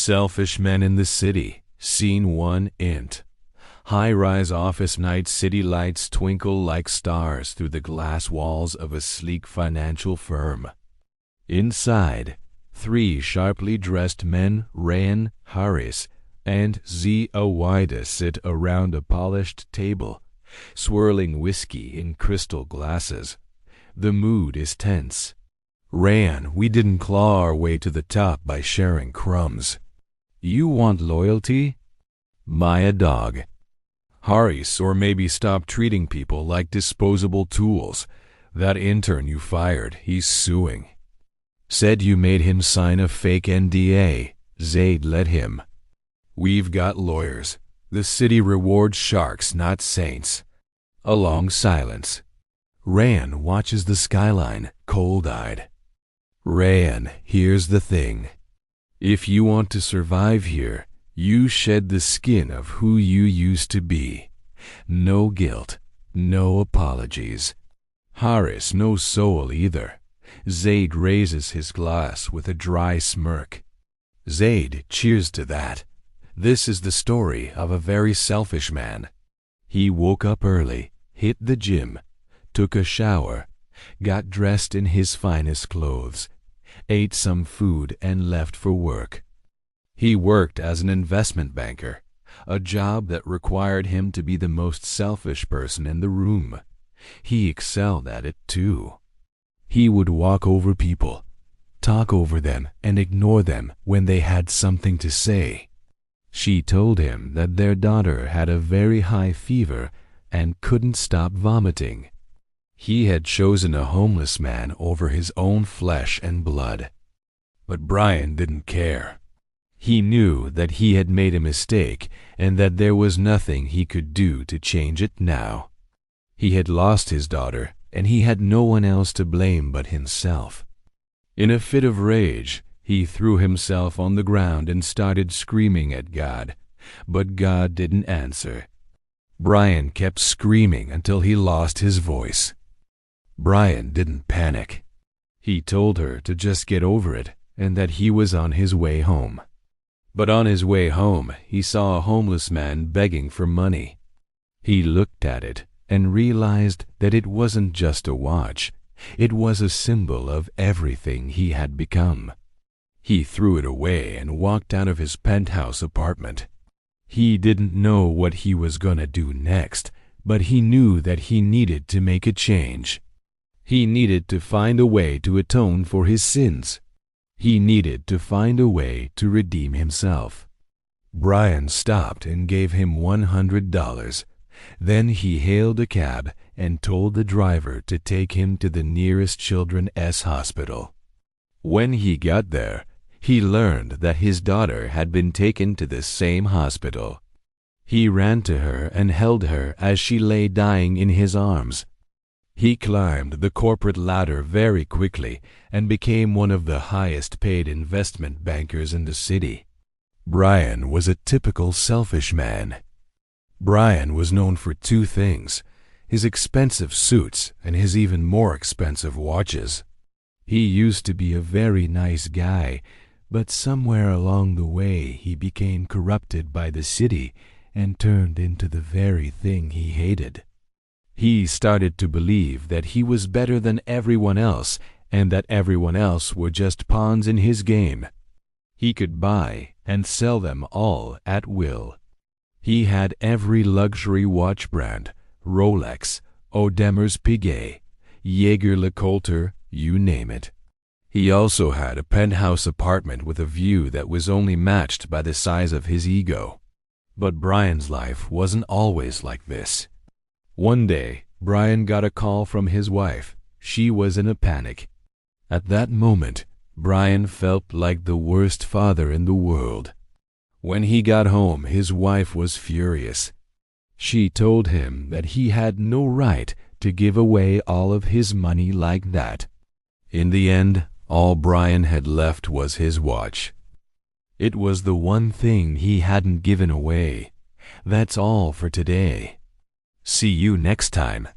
Selfish Men in the City, Scene 1 Int. High-rise office night. City lights twinkle like stars through the glass walls of a sleek financial firm. Inside, three sharply dressed men, Ryan, Harris, and Z. Awida, sit around a polished table, swirling whiskey in crystal glasses. The mood is tense. Ryan, we didn't claw our way to the top by sharing crumbs. You want loyalty? Buy a dog. Harris, or maybe stop treating people like disposable tools. That intern you fired, he's suing. Said you made him sign a fake NDA. Zaid let him. We've got lawyers. The city rewards sharks, not saints. A long silence. Ryan watches the skyline, cold-eyed. Ryan, here's the thing. If you want to survive here, you shed the skin of who you used to be. No guilt, no apologies. Harris, no soul either. Zaid raises his glass with a dry smirk. Zaid cheers to that. This is the story of a very selfish man. He woke up early, hit the gym, took a shower, got dressed in his finest clothes, ate some food, and left for work. He worked as an investment banker, a job that required him to be the most selfish person in the room. He excelled at it too. He would walk over people, talk over them, and ignore them when they had something to say. She told him that their daughter had a very high fever and couldn't stop vomiting. He had chosen a homeless man over his own flesh and blood. But Brian didn't care. He knew that he had made a mistake and that there was nothing he could do to change it now. He had lost his daughter, and he had no one else to blame but himself. In a fit of rage, he threw himself on the ground and started screaming at God, but God didn't answer. Brian kept screaming until he lost his voice. Brian didn't panic. He told her to just get over it and that he was on his way home. But on his way home, he saw a homeless man begging for money. He looked at it and realized that it wasn't just a watch. It was a symbol of everything he had become. He threw it away and walked out of his penthouse apartment. He didn't know what he was gonna do next, but he knew that he needed to make a change. He needed to find a way to atone for his sins. He needed to find a way to redeem himself. Brian stopped and gave him $100. Then he hailed a cab and told the driver to take him to the nearest Children's hospital. When he got there, he learned that his daughter had been taken to the same hospital. He ran to her and held her as she lay dying in his arms. He climbed the corporate ladder very quickly and became one of the highest-paid investment bankers in the city. Brian was a typical selfish man. Brian was known for two things: his expensive suits and his even more expensive watches. He used to be a very nice guy, but somewhere along the way he became corrupted by the city and turned into the very thing he hated. He started to believe that he was better than everyone else and that everyone else were just pawns in his game. He could buy and sell them all at will. He had every luxury watch brand, Rolex, Audemars Piguet, Jaeger-LeCoultre, you name it. He also had a penthouse apartment with a view that was only matched by the size of his ego. But Brian's life wasn't always like this. One day, Brian got a call from his wife. She was in a panic. At that moment, Brian felt like the worst father in the world. When he got home, his wife was furious. She told him that he had no right to give away all of his money like that. In the end, all Brian had left was his watch. It was the one thing he hadn't given away. That's all for today. See you next time.